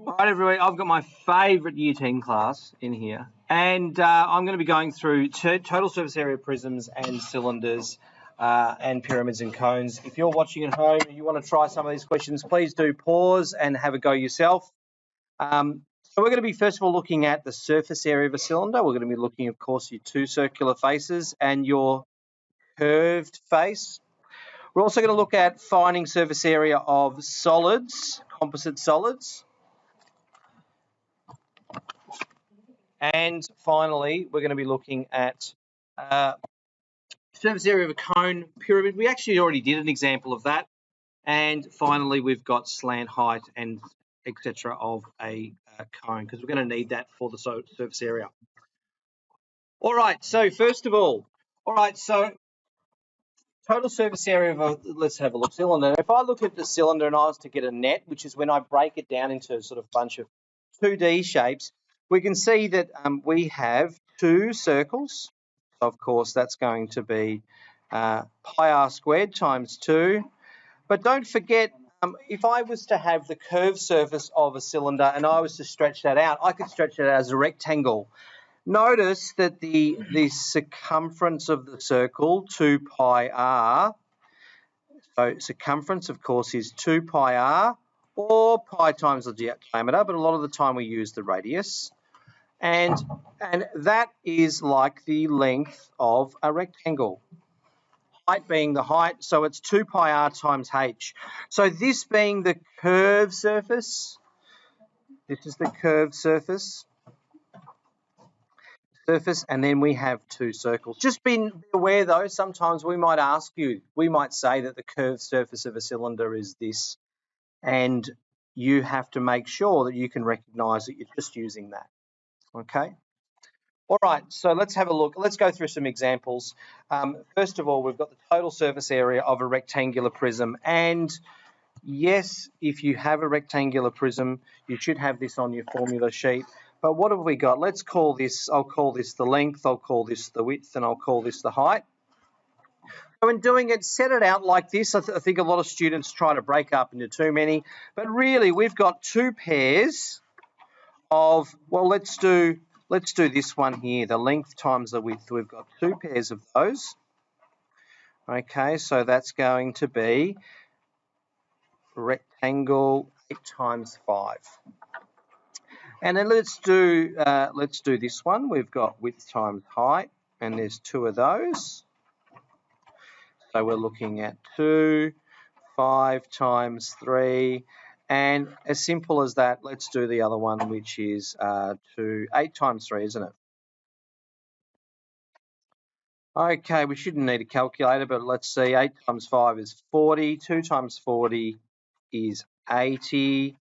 All right, everybody, I've got my favourite Year 10 class in here, and I'm going to be going through total surface area prisms and cylinders and pyramids and cones. If you're watching at home and you want to try some of these questions, please do pause and have a go yourself. So we're going to be, first of all, looking at the surface area of a cylinder. We're going to be looking, of course, your two circular faces and your curved face. We're also going to look at finding surface area of solids, composite solids. And finally, we're going to be looking at surface area of a cone pyramid. We actually already did an example of that. And finally, we've got slant height and etc. of a cone, because we're going to need that for the surface area. All right, so first of all, so total surface area of a, let's have a look, cylinder. If I look at the cylinder and I was to get a net, which is when I break it down into sort of a bunch of 2D shapes, we can see that we have two circles. Of course, that's going to be pi r squared times 2. But don't forget, if I was to have the curved surface of a cylinder and I was to stretch that out, I could stretch it out as a rectangle. Notice that the circumference of the circle, 2 pi r, so circumference, of course, is 2 pi r, or pi times the diameter, but a lot of the time we use the radius. And that is like the length of a rectangle. Height being the height, so it's 2 pi r times h. So this being the curved surface, this is the curved surface, and then we have two circles. Just be aware though, sometimes we might ask you, we might say that the curved surface of a cylinder is this, and you have to make sure that you can recognize that you're just using that. Okay. All right, so let's have a look. Let's go through some examples. First of all, we've got the total surface area of a rectangular prism. And yes, if you have a rectangular prism, you should have this on your formula sheet. But what have we got? Let's call this, I'll call this the length, I'll call this the width, and I'll call this the height. So in doing it, set it out like this. I think a lot of students try to break up into too many. But really, we've got two pairs of, well, let's do this one here, the length times the width. We've got two pairs of those. Okay, so that's going to be rectangle 8 times 5. And then let's do this one. We've got width times height, and there's two of those. So we're looking at 2, 5 times 3. And as simple as that, let's do the other one, which is 8 times 3, isn't it? Okay, we shouldn't need a calculator, but let's see. 8 times 5 is 40. 2 times 40 is 80.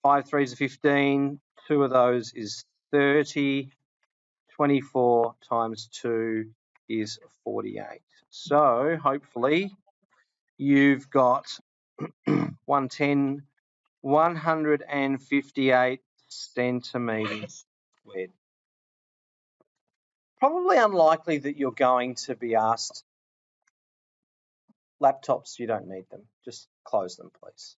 5 3s are 15. 2 of those is 30. 24 times 2 is 48. So hopefully you've got 158 centimetres squared. Probably unlikely that you're going to be asked. Laptops, you don't need them. Just close them, please.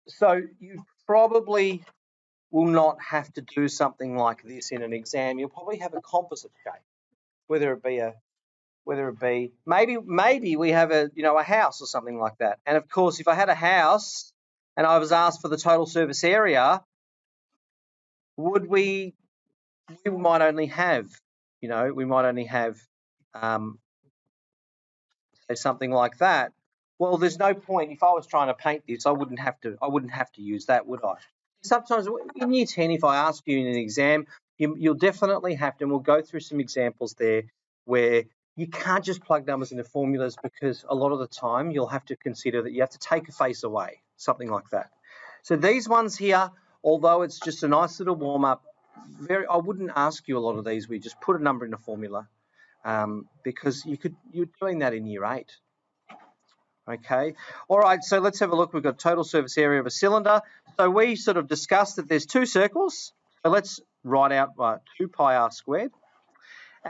So you probably will not have to do something like this in an exam. You'll probably have a composite shape, whether it be maybe we have a house or something like that. And of course, if I had a house and I was asked for the total surface area, we might only have something like that. Well, there's no point. If I was trying to paint this, I wouldn't have to use that, would I? Sometimes in Year 10, if I ask you in an exam, you'll definitely have to, and we'll go through some examples there where you can't just plug numbers into formulas, because a lot of the time you'll have to consider that you have to take a face away, something like that. So these ones here, although it's just a nice little warm-up, I wouldn't ask you a lot of these. We just put a number in a formula, because you're doing that in Year 8. Okay, all right, so let's have a look. We've got total surface area of a cylinder. So we sort of discussed that there's two circles. So let's write out 2 pi r squared.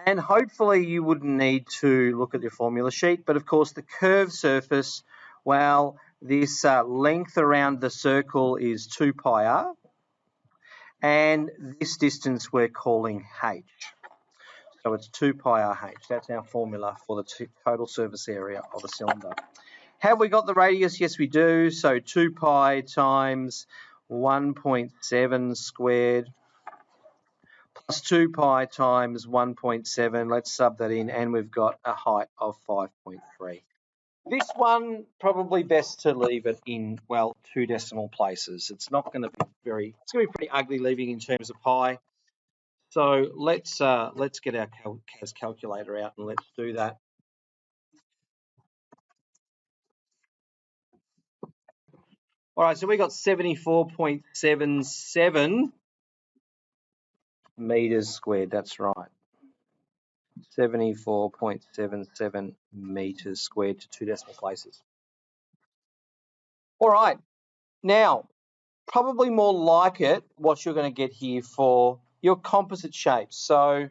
And hopefully you wouldn't need to look at your formula sheet, but of course the curved surface, well, this length around the circle is 2 pi r, and this distance we're calling h. So it's 2 pi r h. That's our formula for the total surface area of a cylinder. Have we got the radius? Yes, we do. So 2 pi times 1.7 squared plus 2 pi times 1.7. Let's sub that in, and we've got a height of 5.3. This one, probably best to leave it in, well, 2 decimal places. It's not going to be it's going to be pretty ugly leaving in terms of pi. So let's get our CAS calculator out and let's do that. All right, so we got 74.77 meters squared. That's right. 74.77 meters squared to 2 decimal places. All right, now probably more like it, what you're going to get here for your composite shapes. So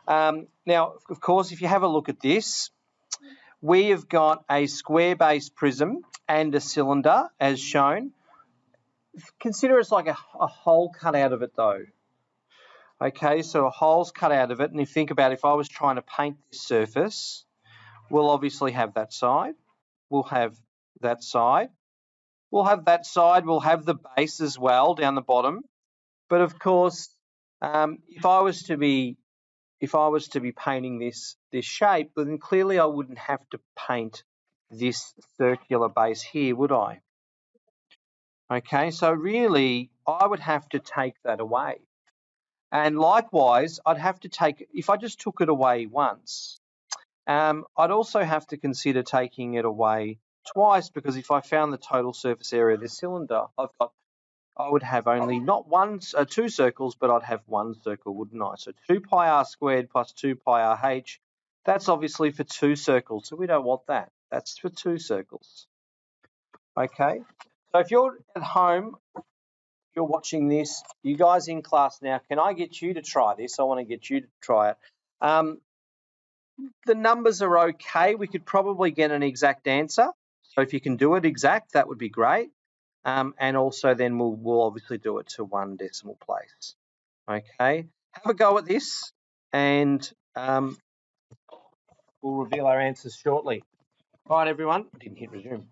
now, of course, if you have a look at this, we have got a square-based prism and a cylinder as shown. Consider it's like a hole cut out of it though. Okay, so a hole's cut out of it, and if you think about if I was trying to paint this surface, we'll obviously have that side, we'll have that side, we'll have that side, we'll have the base as well down the bottom. But of course, if I was to be painting this shape, then clearly I wouldn't have to paint this circular base here, would I? Okay, so really I would have to take that away. And likewise, I'd have to take, if I just took it away once, I'd also have to consider taking it away twice, because if I found the total surface area of this cylinder, I would have only not two circles, but I'd have one circle, wouldn't I? So 2 pi r squared plus 2 pi r h, that's obviously for 2 circles, so we don't want that. That's for 2 circles. Okay, so if you're at home, you're watching this, you guys in class now, can I get you to try this? I want to get you to try it. The numbers are okay. We could probably get an exact answer. So if you can do it exact, that would be great. And also then we'll obviously do it to 1 decimal place. Okay, have a go at this, and we'll reveal our answers shortly. All right, everyone, I didn't hit resume.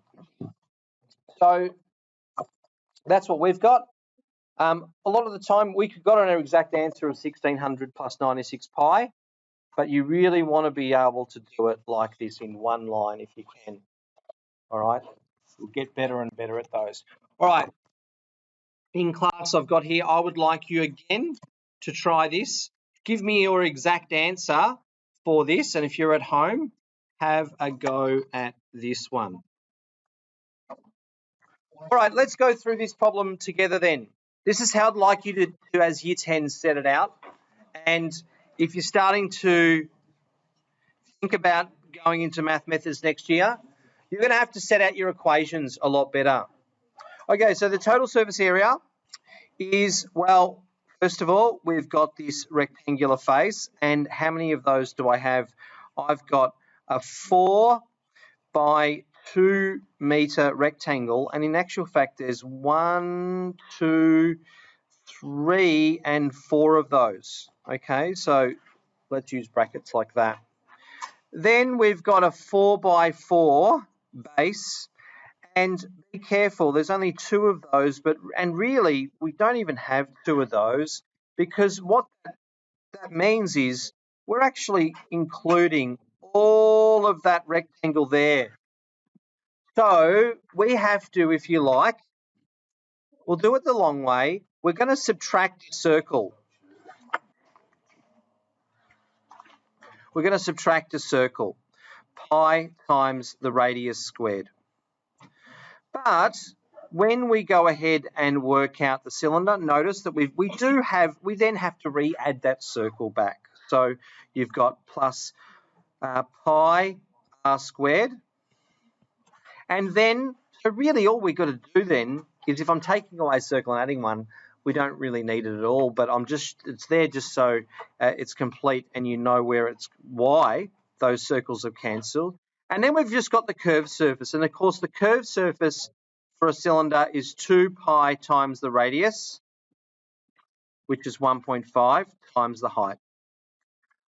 So that's what we've got. A lot of the time we got our exact answer of 1600 plus 96 pi, but you really want to be able to do it like this in one line if you can. All right, we'll get better and better at those. All right, in class I've got here, I would like you again to try this. Give me your exact answer for this, and if you're at home, have a go at this one. All right, let's go through this problem together then. This is how I'd like you to as Year 10, set it out. And if you're starting to think about going into math methods next year, you're going to have to set out your equations a lot better. Okay, so the total surface area is, well, first of all, we've got this rectangular face, and how many of those do I have? I've got a 4 by 2 meter rectangle, and in actual fact, there's 1, 2, 3, and 4 of those. Okay, so let's use brackets like that. Then we've got a 4 by 4 base, and be careful, there's only 2 of those, and really we don't even have 2 of those, because what that means is we're actually including all of that rectangle there. So we have to, if you like, we'll do it the long way. We're going to subtract a circle. We're going to subtract a circle. Pi times the radius squared. But when we go ahead and work out the cylinder, notice that we then have to re-add that circle back. So you've got plus pi r squared. And then, so really all we've got to do then is, if I'm taking away a circle and adding one, we don't really need it at all, but it's there just so it's complete and you know why those circles have cancelled. And then we've just got the curved surface. And of course, the curved surface for a cylinder is 2 pi times the radius, which is 1.5 times the height.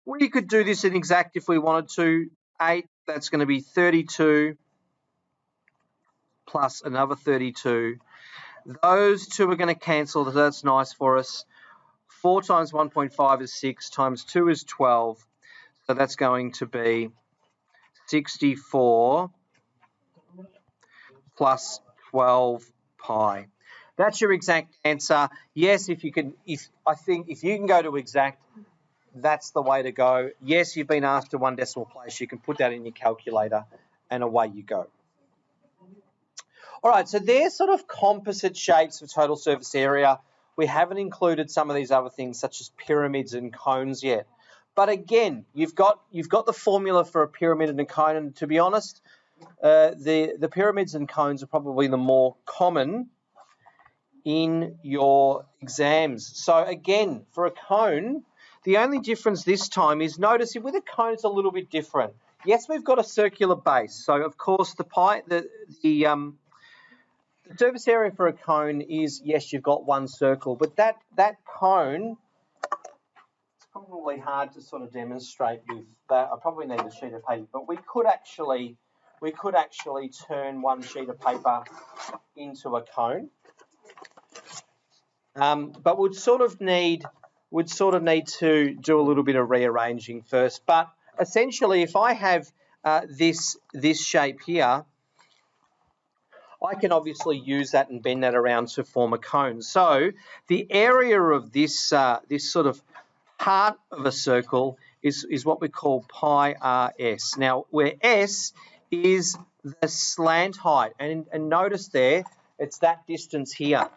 We could do this in exact if we wanted to. 8, that's going to be 32 plus another 32. Those two are going to cancel, so that's nice for us. 4 times 1.5 is 6, times 2 is 12. So that's going to be 64 plus 12 pi. That's your exact answer. Yes, I think if you can go to exact, that's the way to go. Yes, you've been asked to 1 decimal place. You can put that in your calculator and away you go. All right, so they're sort of composite shapes of total surface area. We haven't included some of these other things such as pyramids and cones yet. But again, you've got the formula for a pyramid and a cone, and to be honest, the pyramids and cones are probably the more common in your exams. So again, for a cone, the only difference this time is, notice with a cone it's a little bit different. Yes, we've got a circular base. So of course the surface area for a cone is, yes, you've got one circle, but that cone, it's probably hard to sort of demonstrate with that. I probably need a sheet of paper, but we could actually turn one sheet of paper into a cone. But we'd sort of need to do a little bit of rearranging first. But essentially, if I have this shape here, I can obviously use that and bend that around to form a cone. So the area of this sort of part of a circle is what we call pi rs. Now, where s is the slant height, and notice there, it's that distance here.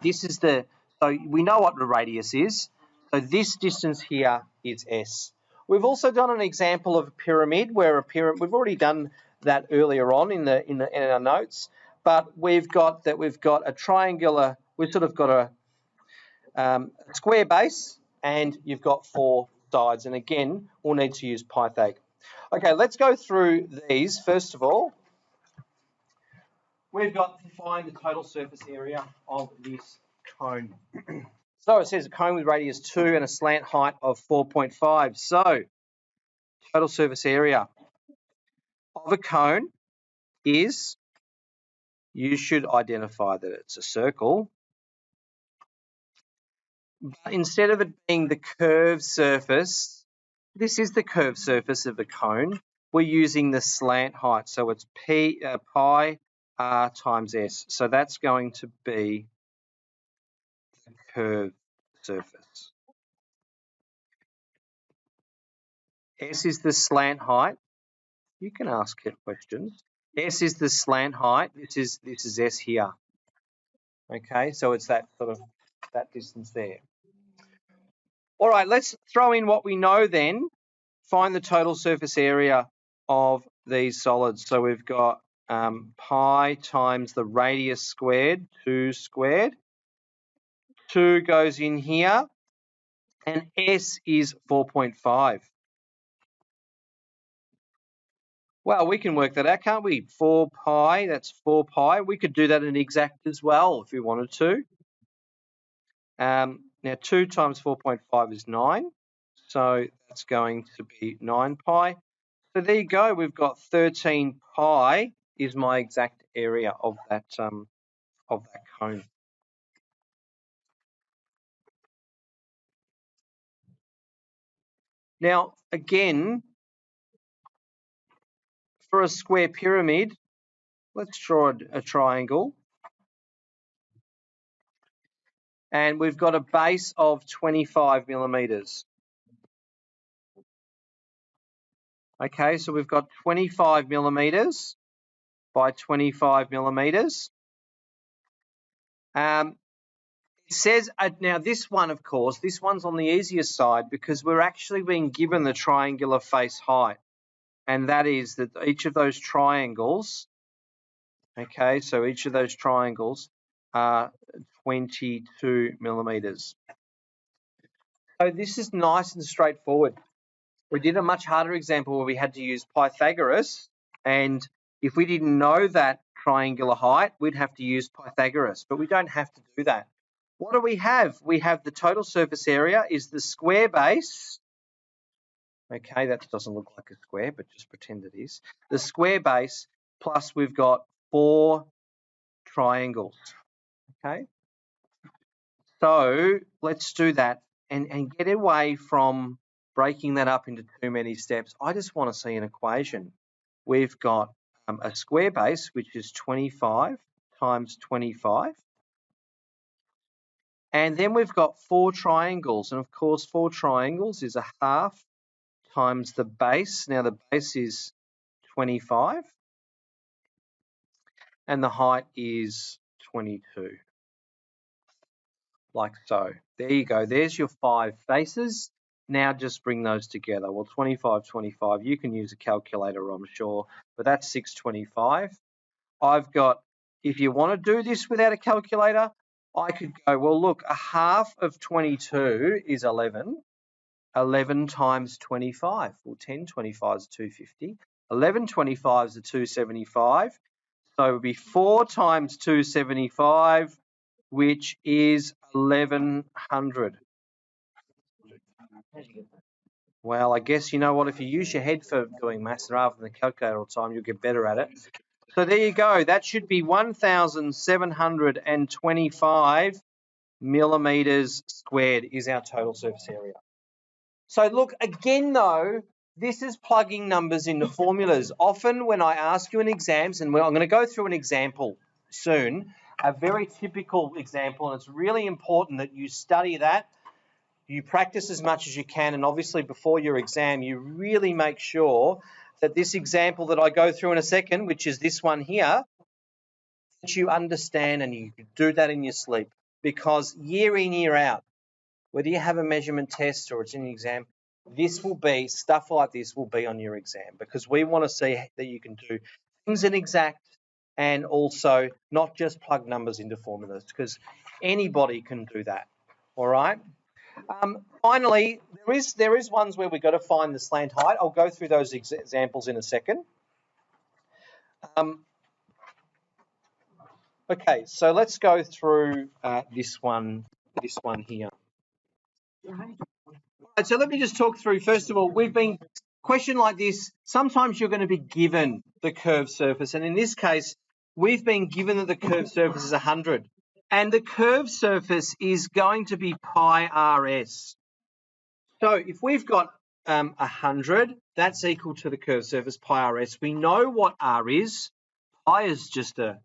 So we know what the radius is. So this distance here is s. We've also done an example of a pyramid, we've already done that earlier on in our notes. But we've got a triangular, we've sort of got a square base, and you've got 4 sides. And again, we'll need to use Pythag. Okay, let's go through these. First of all, we've got to find the total surface area of this cone. So it says a cone with radius 2 and a slant height of 4.5. So total surface area of a cone is, you should identify that it's a circle. But instead of it being the curved surface, this is the curved surface of a cone. We're using the slant height. So it's pi r times s. So that's going to be the curved surface. S is the slant height. You can ask it questions. S is the slant height. This is S here. Okay, so it's that sort of that distance there. All right, let's throw in what we know then. Find the total surface area of these solids. So we've got pi times the radius squared, 2 squared. 2 goes in here, and S is 4.5. Well, we can work that out, can't we? 4 pi, that's 4 pi. We could do that in exact as well if we wanted to. Now, 2 times 4.5 is 9. So that's going to be 9 pi. So there you go. We've got 13 pi is my exact area of that cone. Now, again, for a square pyramid, let's draw a triangle. And we've got a base of 25 millimeters. Okay, so we've got 25 millimeters by 25 millimeters. It says, now this one, of course, this one's on the easiest side because we're actually being given the triangular face height. And that is that each of those triangles, okay, so each of those triangles are 22 millimeters. So this is nice and straightforward. We did a much harder example where we had to use Pythagoras, and if we didn't know that triangular height, we'd have to use Pythagoras, but we don't have to do that. What do we have? We have the total surface area is the square base. Okay, that doesn't look like a square, but just pretend it is. The square base plus we've got 4 triangles. Okay, so let's do that and get away from breaking that up into too many steps. I just want to see an equation. We've got a square base, which is 25 times 25. And then we've got 4 triangles. And of course, 4 triangles is a half times the base. Now the base is 25 and the height is 22. Like so. There you go. There's your 5 faces. Now just bring those together. Well, 25, 25. You can use a calculator, I'm sure, but that's 625. I've got, if you want to do this without a calculator, I could go, well, look, a half of 22 is 11. 11 times 25. Well, 10 25 is 250. 11 25 is 275. So it would be 4 times 275, which is 1100. Well, I guess you know what, if you use your head for doing maths rather than the calculator all the time, you'll get better at it. So there you go. That should be 1,725 millimeters squared is our total surface area. So look, again though, this is plugging numbers into formulas. Often when I ask you in exams, and I'm going to go through an example soon, a very typical example, and it's really important that you study that, you practice as much as you can, and obviously before your exam, you really make sure that this example that I go through in a second, which is this one here, that you understand and you do that in your sleep. Because year in, year out, whether you have a measurement test or it's in the exam, this will be, stuff like this will be on your exam, because we want to see that you can do things in exact and also not just plug numbers into formulas, because anybody can do that. All right. Finally, there is ones where we've got to find the slant height. I'll go through those examples in a second. Okay, so let's go through this one here. Right, so let me just talk through, first of all, question like this, sometimes you're going to be given the curved surface, and in this case, we've been given that the curved surface is 100, and the curved surface is going to be pi rs. So if we've got 100, that's equal to the curved surface pi rs. We know what r is. Pi is just a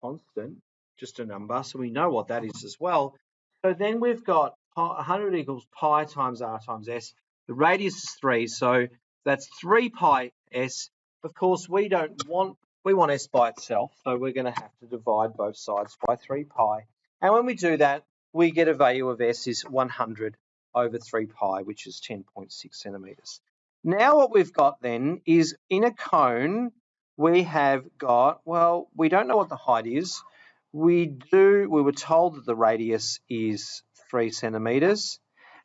constant, just a number, so we know what that is as well. So then we've got 100 equals pi times r times s. The radius is 3, so that's 3 pi s. Of course, we want s by itself, so we're going to have to divide both sides by 3 pi. And when we do that, we get a value of s is 100 over 3 pi, which is 10.6 centimeters. Now what we've got then is in a cone, we have got, well, we don't know what the height is. We were told that the radius is 3 centimeters,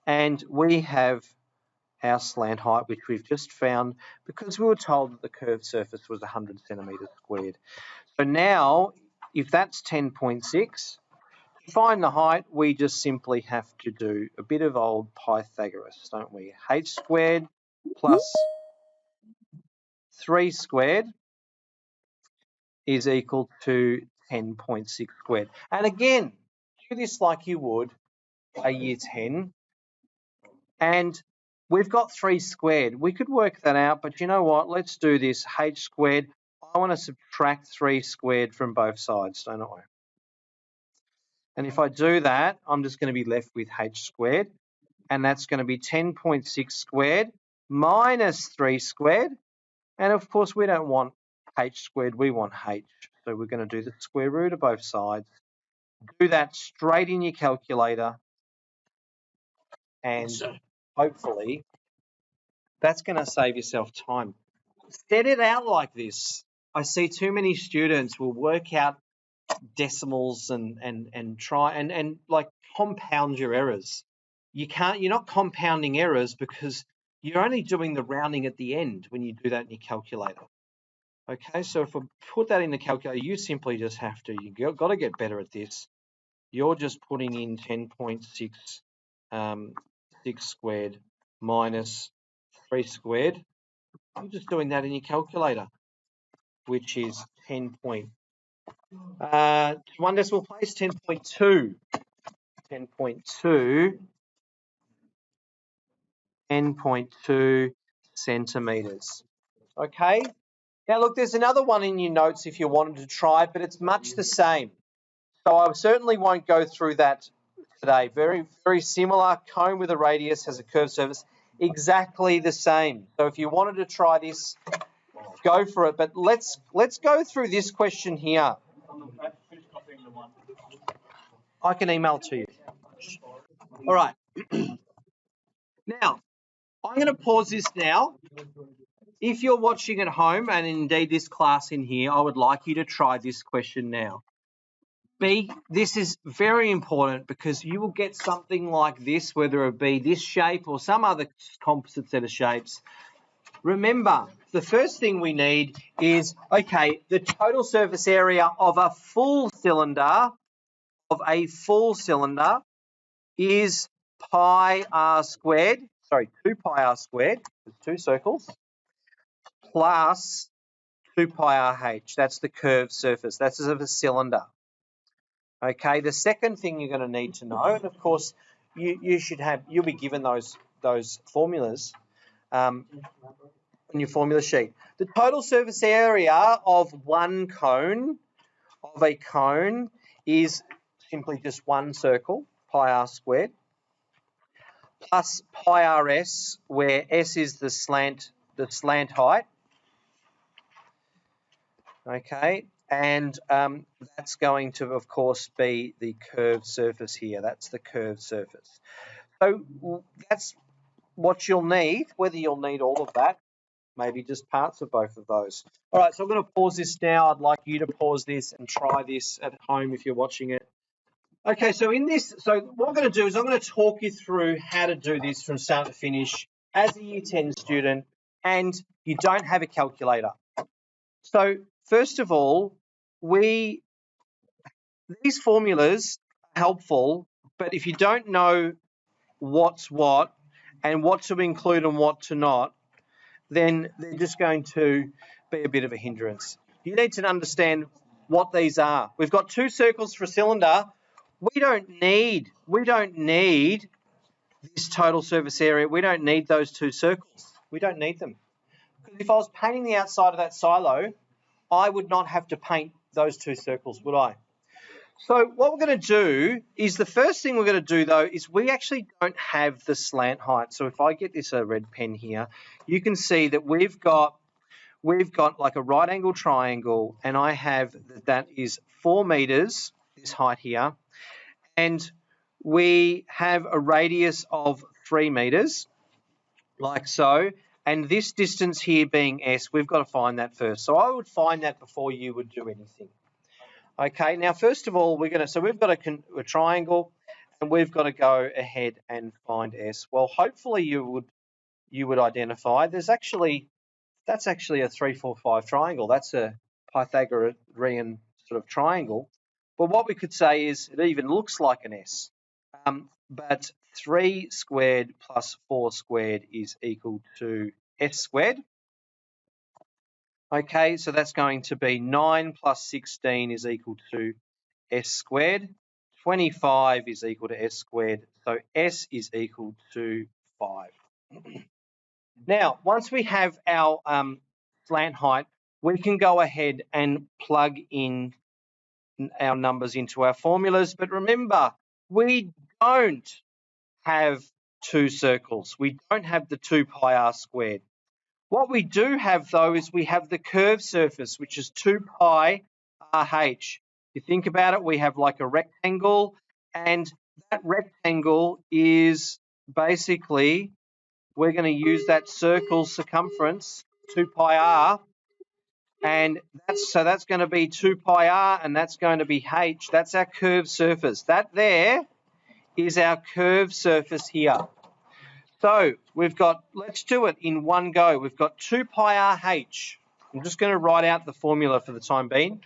and we have our slant height, which we've just found because we were told that the curved surface was 100 centimeters squared. So now, if that's 10.6, to find the height, we just simply have to do a bit of old Pythagoras, don't we? H squared plus 3 squared is equal to 10.6 squared. And again, do this like you would a year 10. And we've got 3 squared. We could work that out, but you know what? Let's do this. H squared. I want to subtract 3 squared from both sides, don't I? And if I do that, I'm just going to be left with h squared. And that's going to be 10.6 squared minus 3 squared. And of course, we don't want h squared, we want h. So we're going to do the square root of both sides. Do that straight in your calculator. And hopefully, that's going to save yourself time. Set it out like this. I see too many students will work out decimals and try and like compound your errors. You're not compounding errors because you're only doing the rounding at the end when you do that in your calculator. Okay, so if I put that in the calculator, you simply just have to, you've got to get better at this. You're just putting in 10.6 6 squared minus 3 squared. You're just doing that in your calculator, which is 10 point, one decimal place, 10.2. 10.2 centimeters. Okay. Now look, there's another one in your notes if you wanted to try it, but it's much the same. So I certainly won't go through that today. Very, very similar. Cone with a radius has a curved surface. Exactly the same. So if you wanted to try this, go for it. But let's go through this question here. I can email it to you. All right. Now, I'm going to pause this now. If you're watching at home, and indeed this class in here, I would like you to try this question now. B, this is very important because you will get something like this, whether it be this shape or some other composite set of shapes. Remember, the first thing we need is, okay, the total surface area of a full cylinder, is pi r squared, 2 pi r squared, there's two circles, plus 2 pi r h. That's the curved surface. That's of a cylinder. Okay, the second thing you're going to need to know, and of course you'll be given those formulas on your formula sheet. The total surface area of a cone is simply just one circle, pi r squared, plus pi rs, where s is the slant height. Okay, and that's going to, of course, be the curved surface here. That's the curved surface. So that's what you'll need, whether you'll need all of that, maybe just parts of both of those. All right, so I'm going to pause this now. I'd like you to pause this and try this at home if you're watching it. Okay, so what I'm going to do is I'm going to talk you through how to do this from start to finish as a Year 10 student, and you don't have a calculator. So first of all, these formulas are helpful, but if you don't know what's what and what to include and what to not, then they're just going to be a bit of a hindrance. You need to understand what these are. We've got two circles for a cylinder. We don't need this total surface area. We don't need those two circles. We don't need them. Because if I was painting the outside of that silo, I would not have to paint those two circles, would I? So what we're going to do is, the first thing we're going to do though is we actually don't have the slant height. So if I get this red pen here, you can see that we've got like a right angle triangle, and I have that is 4 meters, this height here, and we have a radius of 3 meters, like so, and this distance here being s, we've got to find that first. So I would find that before you would do anything. Okay, now first of all, we've got a triangle, and we've got to go ahead and find s. Well, hopefully you would identify that's actually a 3, 4, 5 triangle. That's a Pythagorean sort of triangle. But what we could say is it even looks like an S. But 3 squared plus 4 squared is equal to S squared. Okay, so that's going to be 9 plus 16 is equal to S squared. 25 is equal to S squared. So S is equal to 5. Now, once we have our slant height, we can go ahead and plug in our numbers into our formulas. But remember, we don't have two circles. We don't have the 2 pi r squared. What we do have, though, is we have the curved surface, which is 2 pi RH. You think about it, we have like a rectangle, and that rectangle is basically, we're going to use that circle circumference, 2 pi r, and that's going to be 2 pi r, and that's going to be h. That's our curved surface. That there is our curved surface here. So we've got, let's do it in one go. We've got 2 pi r h. I'm just going to write out the formula for the time being.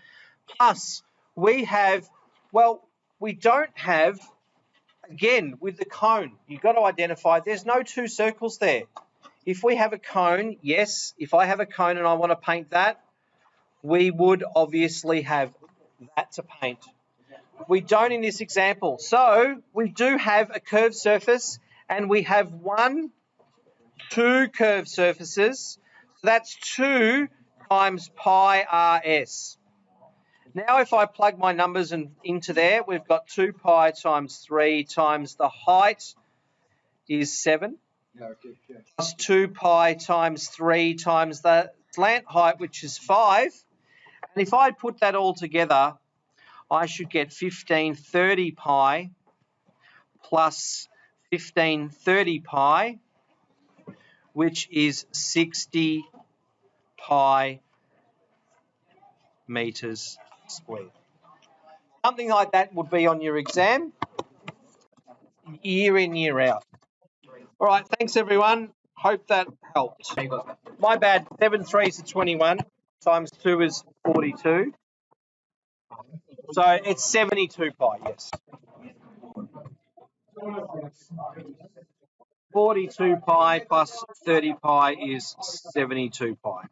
Plus, we have, well, we don't have, again, with the cone, you've got to identify there's no two circles there. If we have a cone, yes, if I have a cone and I want to paint that, we would obviously have that to paint. We don't in this example. So we do have a curved surface and we have two curved surfaces. So that's 2 times pi rs. Now if I plug my numbers into there, we've got 2 pi times 3 times the height is 7. Plus 2 pi times 3 times the slant height, which is 5. And if I put that all together, I should get 1530 pi plus 1530 pi, which is 60 pi meters squared. Something like that would be on your exam, year in, year out. All right, thanks everyone. Hope that helped. My bad, 7 3s are 21, times 2 is 42. So it's 72 pi, yes. 42 pi plus 30 pi is 72 pi.